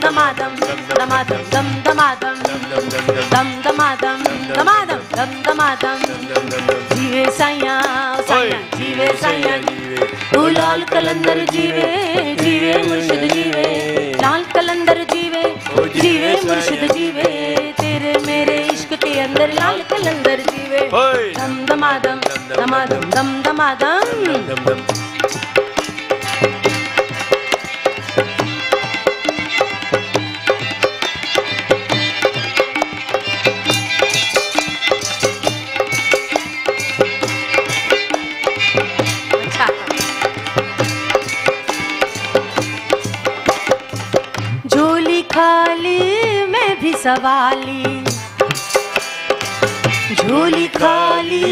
दमादम दमादम दम दमादम दम दमादम दमादम दम दमादम जीवे साइया साइया जीवे साइया ओ लाल कलंदर जीवे जीवे मुर्शिद जीवे लाल कलंदर जीवे जीवे मुर्शिद जीवे तेरे मेरे इश्क के अंदर लाल कलंदर जीवे दम दमादम दमादम दम दमादम झोली खाली मैं भी सवाली झोली खाली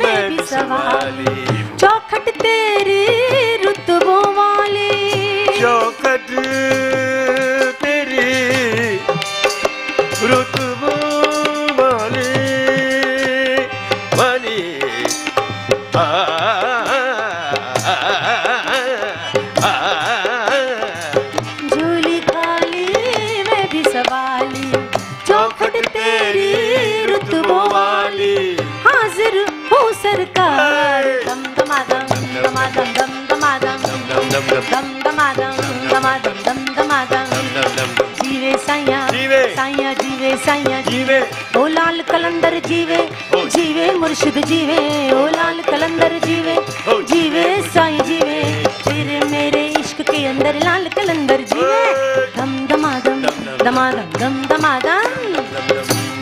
मैं भी सवाली चौखट तेरी रुतबों वाली चौखट तेरी रुतबों वाली वाली झोली खाली मैं भी सवाली चौखट तेरी रुतबों वाली हाजिर हो सरकार दम दमादम दमादम दम दमादम दम दमादम दमादम दम दमादम जीवे साइया साइया जीवे साइया जीवे ओ लाल कलंदर जीवे जीवे मुर्शिद जीवे ओ लाल कलंदर जीवे जीवे साईं जीवे तेरे मेरे इश्क के अंदर लाल कलंदर जीवे दम दमादम दमादम दम दमादम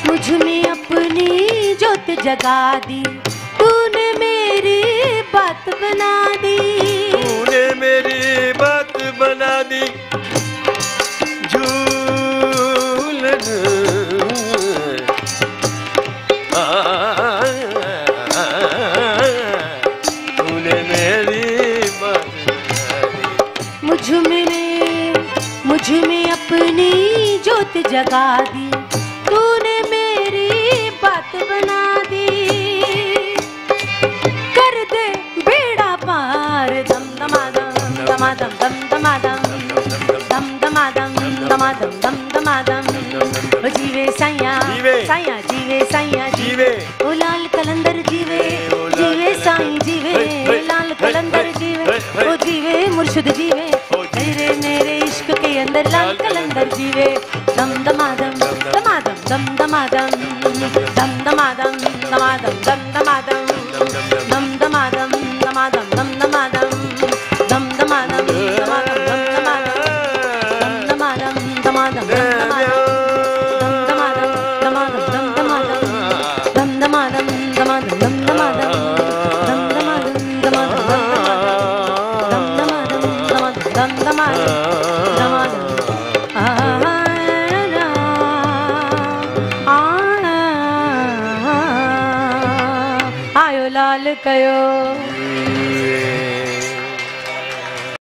मुझ में अपनी जोत जगा दी तूने मेरी बात बना दी तूने मेरी बात बना दी झूलन तूने मेरी बात बना दी मुझ में अपनी जोत जगा दी तूने मेरी बात बना दी कर दे बेड़ा पार दम दमादम दमादम दम दमादम दम दमादम दमादम दम दमादम ओ जीवे साइया साइया जीवे साइया जीवे ओ लाल कलंदर जीवे जीवे साईं जीवे लाल कलंदर जीवे ओ जीवे मुर्शिद जीवे तेरे मेरे इश्क के अंदर लाल कलंदर जीवे दम दमादम दमादम दम दमादम दम दमादम दमादम दम दमादम दम दमादम दमादम दम दमादम दम दमादम दमादम दम दमादम दम दमादम दमादम दम दमादम दमादम दम दमादम दमादम दम दमादम आयो लाल कयो